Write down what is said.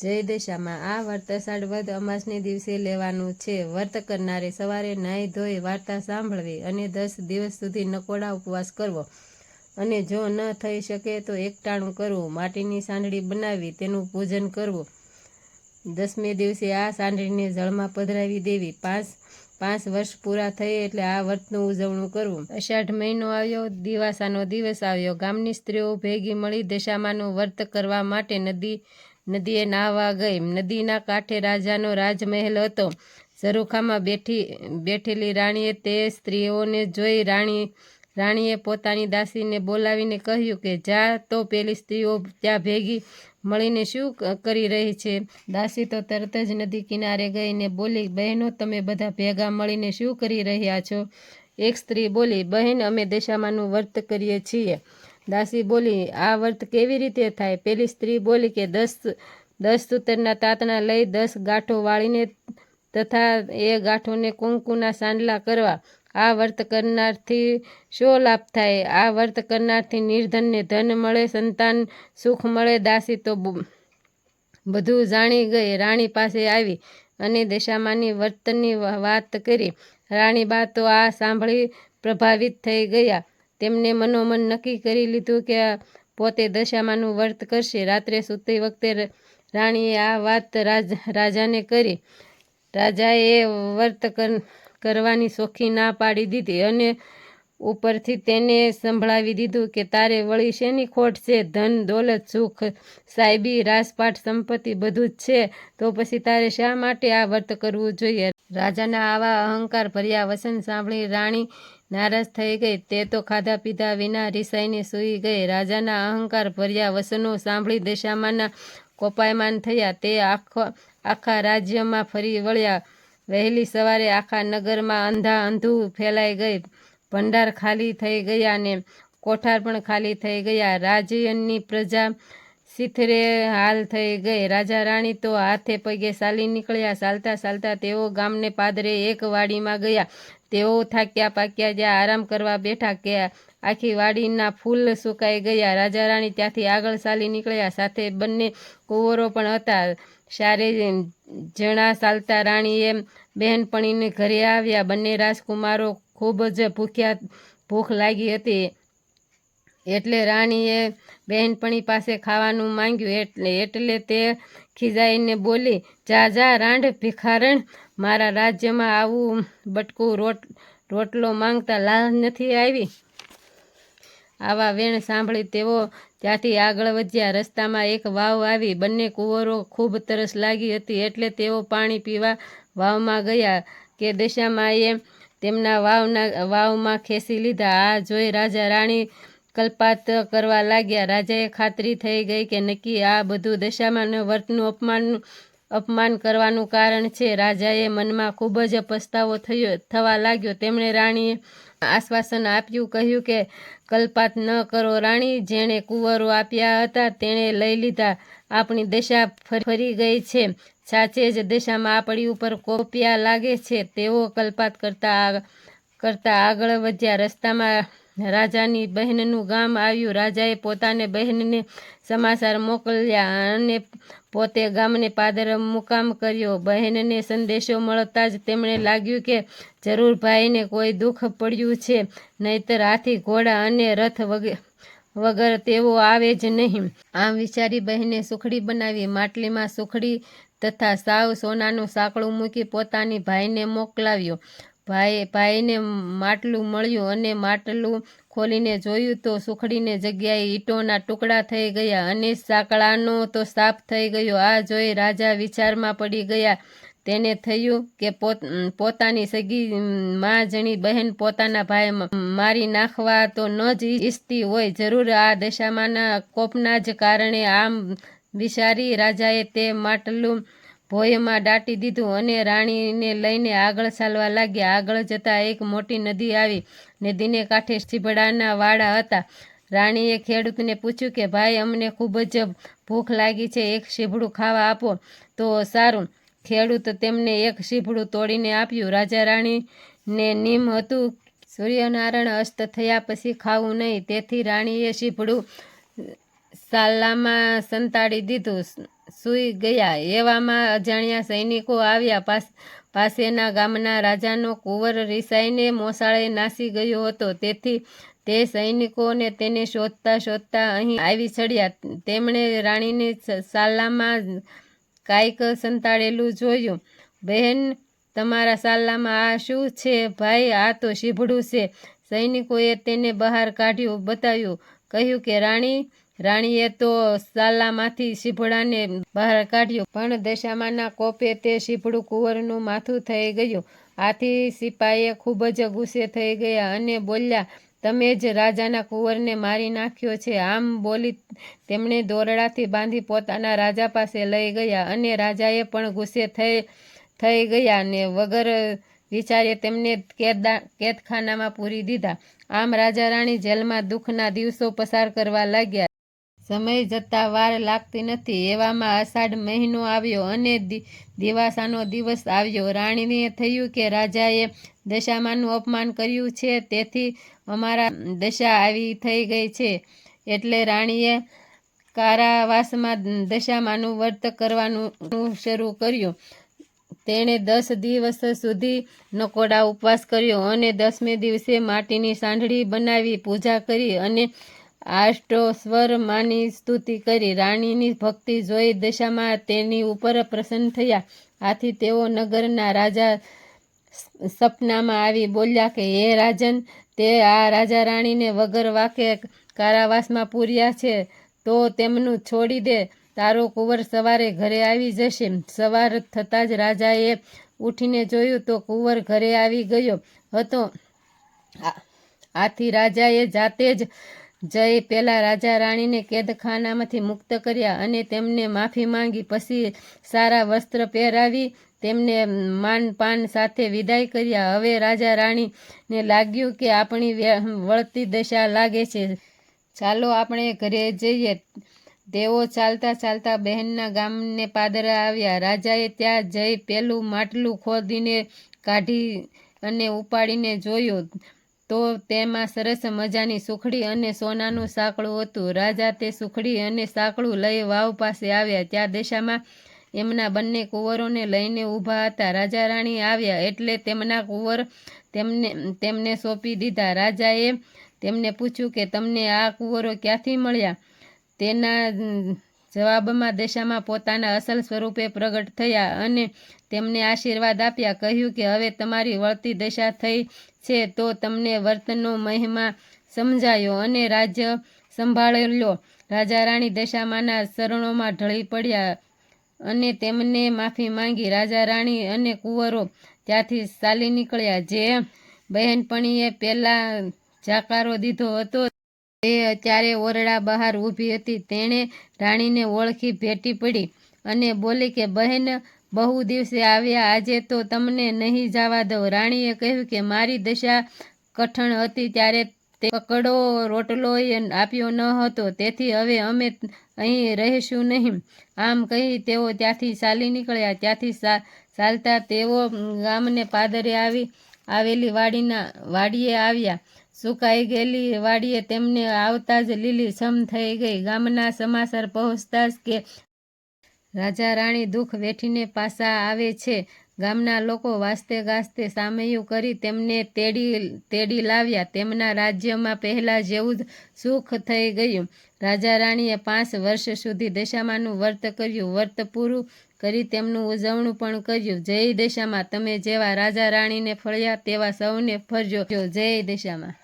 જય દશામાં આ વ્રત અષાઢ વદ અમાસને દિવસે લેવાનું છે। વ્રત કરનારે સવારે નાહી ધોઈ વાર્તા સાંભળવી અને 10 દિવસ સુધી નકોડા ઉપવાસ કરવો અને જો ન થઈ શકે તો એકટાણું કરવું। માટીની સાંડળી બનાવી તેનું પૂજન કરવું। 10મે દિવસે આ સાંડળીને જળમાં પધરાવી દેવી। પાંચ વર્ષ પૂરા થયે એટલે આ વ્રતનું ઉજવણું કરવું। અષાઢ મહિનો આવ્યો, દિવાસાનો દિવસ આવ્યો। ગામની સ્ત્રીઓ ભેગી મળી દશામાનું વ્રત કરવા માટે નદીએ નાહવા ગઈ। નદીના કાંઠે રાજાનો રાજમહેલ હતો। ઝરૂખામાં બેઠેલી રાણીએ તે સ્ત્રીઓને જોઈ રાણીએ પોતાની દાસીને બોલાવીને કહ્યું કે જા તો પેલી સ્ત્રીઓ ત્યાં ભેગી મળીને શું કરી રહી છે? દાસી તો તરત જ નદી કિનારે ગઈને બોલી, બહેનો તમે બધા ભેગા મળીને શું કરી રહ્યા છો? એક સ્ત્રી બોલી, બહેન અમે દશામાનું વ્રત કરીએ છીએ। દાસી બોલી, આ વ્રત કેવી રીતે થાય? પેલી સ્ત્રી બોલી કે 10 સૂતરના તાતણા લઈ 10 ગાંઠો વાળીને તથા એ ગાંઠોને કુંકુના સાંડલા કરવા। આ વ્રત કરનારથી શો લાભ થાય? આ વ્રત કરનારથી નિર્ધનને ધન મળે, સંતાન સુખ મળે। દાસી તો બધું જાણી ગઈ રાણી પાસે આવી અને દશામાની વ્રતની વાત કરી। રાણીબા તો આ સાંભળી પ્રભાવિત થઈ ગયા। તેમને મનોમન નક્કી કરી લીધું કે પોતે દશામાનું વ્રત કરશે। રાત્રે સૂતી વખતે રાણીએ આ વાત રાજાને કરી। રાજાએ વ્રત કરવાની ચોખ્ખી ના પાડી દીધી અને ઉપરથી તેને સંભળાવી દીધું કે તારે વળી શેની ખોટ છે? ધન દોલત સુખ સાહેબી રાજપાટ સંપત્તિ બધું જ છે, તો પછી તારે શા માટે આ વ્રત કરવું જોઈએ? રાજાના આવા અહંકાર ભર્યા વચન સાંભળી રાણી નારાજ થઈ ગઈ। તે તો ખાધા પીધા વિના રીસાઈને સૂઈ ગઈ। રાજાના અહંકાર ભર્યા વચનો સાંભળી દશામાના કોપાયમાન થયા। તે આખા રાજ્યમાં ફરી વળ્યા। વહેલી સવારે આખા નગરમાં અંધાધૂંધ ફેલાઈ ગઈ। ભંડાર ખાલી થઈ ગયા ને કોઠાર પણ ખાલી થઈ ગયા। રાજ્યની પ્રજા શીથરે હાલ થઈ ગઈ। રાજા રાણી તો હાથે પગે ચાલી નીકળ્યા। ચાલતા ચાલતા તેઓ ગામને પાદરે એક વાડીમાં ગયા। તેઓ થાક્યા પાક્યા જ્યાં આરામ કરવા બેઠા કે આખી વાડીના ફૂલ સુકાઈ ગયા। રાજા રાણી ત્યાંથી આગળ ચાલી નીકળ્યા। સાથે બંને કુંવરો પણ હતા। 4 જણા ચાલતા રાણીએ બહેનપણીને ઘરે આવ્યા। બંને રાજકુમારો ખૂબ જ ભૂખ લાગી હતી એટલે રાણીએ બહેનપણી પાસે ખાવાનું માંગ્યું। એટલે તે ખીજાઈને બોલી, જા રાંડ ભિખારણ, મારા રાજ્યમાં આવું બટકું રોટલો માંગતા લાજ નથી આવી? આવા વેણ સાંભળી તેઓ ત્યાંથી આગળ વધ્યા। રસ્તામાં એક વાવ આવી। બંને કુંવરો ખૂબ તરસ લાગી હતી એટલે તેઓ પાણી પીવા વાવમાં ગયા કે દશામાએ તેમના વાવમાં ખેંચી લીધા। આ જોઈ રાજા રાણી કલ્પાત કરવા લાગ્યા। રાજાએ ખાતરી થઈ ગઈ કે નક્કી આ બધું દશામાના વ્રતનું અપમાન કરવાનું કારણ છે। રાજાએ મનમાં ખૂબ જ પસ્તાવો થવા લાગ્યો। તેમણે રાણીએ આશ્વાસન આપ્યું, કહ્યું કે કલ્પાત ન કરો રાણી, જેણે કુંવરો આપ્યા હતા તેણે લઈ લીધા। આપણી દશા ફરી ગઈ છે। સાચે જ દશામાં આપણી ઉપર કોપ્યા લાગે છે। તેઓ કલ્પાત કરતા આગળ વધ્યા। રસ્તામાં રાજાની બહેનનું ગામ આવ્યું। રાજાએ પોતાને બહેનને સમાચાર મોકલ્યા અને પોતે ગામને પાદર મુકામ કર્યો। બહેનને સંદેશો મળતા જ તેમણે લાગ્યું કે જરૂર ભાઈને કોઈ દુઃખ પડ્યું છે, નહીતર હાથી ઘોડા અને રથ વગર તેઓ આવે જ નહીં। આમ વિચારી બહેને સુખડી બનાવી। માટલીમાં સુખડી તથા સાવ સોનાનું સાંકળું મૂકી પોતાની ભાઈને મોકલાવ્યો। ભાઈને માટલું મળ્યું અને માટલું ખોલીને જોયું તો સુખડીને જગ્યાએ ઈંટોના ટુકડા થઈ ગયા અને સાંકળાનો તો સાપ થઈ ગયો। આ જોઈ રાજા વિચારમાં પડી ગયા। તેને થયું કે પોતાની સગી માજણી બહેન પોતાના ભાઈ મારી નાખવા તો ન જ ઈચ્છતી હોય, જરૂર આ દશામાના કોપના જ કારણે। આમ વિચારી રાજાએ તે માટલું ભોંયમાં દાટી દીધું અને રાણીને લઈને આગળ ચાલવા લાગ્યા। આગળ જતા એક મોટી નદી આવી। નદીને કાંઠે સીભડાના વાડા હતા। રાણીએ ખેડૂતને પૂછ્યું કે ભાઈ, અમને ખૂબ જ ભૂખ લાગી છે, એક સીભડું ખાવા આપો તો સારું। ખેડૂત તેમને એક સીભડું તોડીને આપ્યું। રાજા રાણીને નિયમ હતું સૂર્યનારાયણ અસ્ત થયા પછી ખાવું નહીં, તેથી રાણીએ સીભડું સાલામાં સંતાડી દીધું। સૂઈ ગયા. એવામાં અજાણ્યા સૈનિકો આવ્યા. પાસેના ગામના રાજાનો કુંવર રિસાઈને મોસાળે નાસી ગયો હતો. તેથી તે સૈનિકોને તેને શોધતા શોધતા અહીં આવી ચડ્યા. તેમણે રાણીની સાલામાં કાંઈક સંતાડેલું જોયું. બહેન, તમારા સાલામાં આ શું છે? ભાઈ, આ તો શીભડું છે. સૈનિકોએ તેને બહાર કાઢ્યું, બતાવ્યું, કહ્યું કે રાણીએ તો સાલામાંથી શીભડાને બહાર કાઢ્યો, પણ દશામાના કોપે તે શીભડું કુંવરનું માથું થઈ ગયું. આથી સિપાઈએ ખૂબ જ ગુસ્સે થઈ ગયા અને બોલ્યા, તમે જ રાજાના કુંવરને મારી નાખ્યો છે. આમ બોલી તેમણે દોરડાથી બાંધી પોતાના રાજા પાસે લઈ ગયા અને રાજાએ પણ ગુસ્સે થઈ ગયા અને વગર વિચારે તેમને કેદખાનામાં પૂરી દીધા. આમ રાજા રાણી જેલમાં દુઃખના દિવસો પસાર કરવા લાગ્યા. સમય જતાં વાર લાગતી નથી. એવામાં અષાઢ મહિનો આવ્યો અને દિવાસાનો દિવસ આવ્યો. રાણીને થયું કે રાજાએ દશામાનું અપમાન કર્યું છે, તેથી અમારા દશા આવી થઈ ગઈ છે. એટલે રાણીએ કારાવાસમાં દશામાનું વ્રત કરવાનું શરૂ કર્યું. તેણે 10 દિવસ સુધી નકોડા ઉપવાસ કર્યો અને 10મે દિવસે માટીની સાંઢળી બનાવી પૂજા કરી અને આષ્ટોસ્વર માની સ્તુતિ કરી. રાણીની ભક્તિ જોઈ દશામાં તેની ઉપર પ્રસન્ન થયા. આથી તેઓ નગરના રાજા સપનામાં આવી બોલ્યા કે હે રાજન, તે આ રાજા રાણીને વગર વાકે કારાવાસમાં પૂર્યા છે, તો તેમનું છોડી દે. તારો કુંવર સવારે ઘરે આવી જશે. સવાર થતાં જ રાજાએ ઉઠીને જોયું તો કુંવર ઘરે આવી ગયો હતો. આથી રાજાએ જાતે જ જઈ પહેલા રાજા રાણીને કેદખાનામાંથી મુક્ત કર્યા અને તેમને માફી માંગી. પછી સારા વસ્ત્ર પહેરાવી તેમને માનપાન સાથે વિદાય કર્યા. હવે રાજા રાણીને લાગ્યું કે આપણી વળતી દશા લાગે છે, ચાલો આપણે ઘરે જઈએ. તેઓ ચાલતા ચાલતા બહેનના ગામને પાદરે આવ્યા. રાજાએ ત્યાં જઈ પેલું માટલું ખોદીને કાઢી અને ઉપાડીને જોયું તો તેમાં સરસ મજાની સુખડી અને સોનાનું સાંકળું હતું. રાજા તે સુખડી અને સાંકળું લઈ વાવ પાસે આવ્યા. ત્યાં દશામાં એમના બંને કુંવરોને લઈને ઊભા હતા. રાજા રાણી આવ્યા એટલે તેમના કુંવર તેમને સોંપી દીધા. રાજાએ તેમને પૂછ્યું કે તમને આ કુંવરો ક્યાંથી મળ્યા? તેના જવાબમાં દશામાં પોતાના અસલ સ્વરૂપે પ્રગટ થયા અને તેમને આશીર્વાદ આપ્યા. કહ્યું કે હવે તમારી વળતી દશા થઈ છે, તો તમને વ્રતનો મહિમા સમજાયો અને રાજ્ય સંભાળી લો. રાજા રાણી દશામાના ચરણોમાં ઢળી પડ્યા અને તેમને માફી માંગી. રાજા રાણી અને કુંવરો ત્યાંથી ચાલી નીકળ્યા. જે બહેનપણીએ પહેલા જાકારો દીધો હતો તે અત્યારે ઓરડા બહાર ઊભી હતી. તેણે રાણીને ઓળખી ભેટી પડી અને બોલી કે બહેન, બહુ દિવસે આવ્યા, આજે તો તમને નહીં જવા દઉં. રાણીએ કહ્યું કે મારી દશા કઠણ હતી ત્યારે તે કકડો રોટલોય આપ્યો ન હતો, તેથી હવે અમે અહીં રહીશું નહીં. આમ કહી તેઓ ત્યાંથી ચાલી નીકળ્યા. ત્યાંથી ચાલતા તેઓ ગામને પાદરે આવેલી વાડીએ આવ્યા. સુકાઈ ગયેલી વાડીએ તેમને આવતા જ લીલી છમ થઈ ગઈ. ગામના સમાચાર પહોંચતા જ કે રાજા રાણી દુઃખ વેઠીને પાછા આવે છે. ગામના લોકો વાસ્તે ગાસ્તે સામૈયું કરી તેમને તેડી લાવ્યા. તેમના રાજ્યમાં પહેલા જેવું જ સુખ થઈ ગયું. રાજા રાણીએ 5 વર્ષ સુધી દશામાનું વ્રત કર્યું. વ્રત પૂરું કરી તેમનું ઉજવણું પણ કર્યું. જય દશામાં. તમે જેવા રાજા રાણીને ફળ્યા તેવા સૌને ફરજો. જય દશામાં.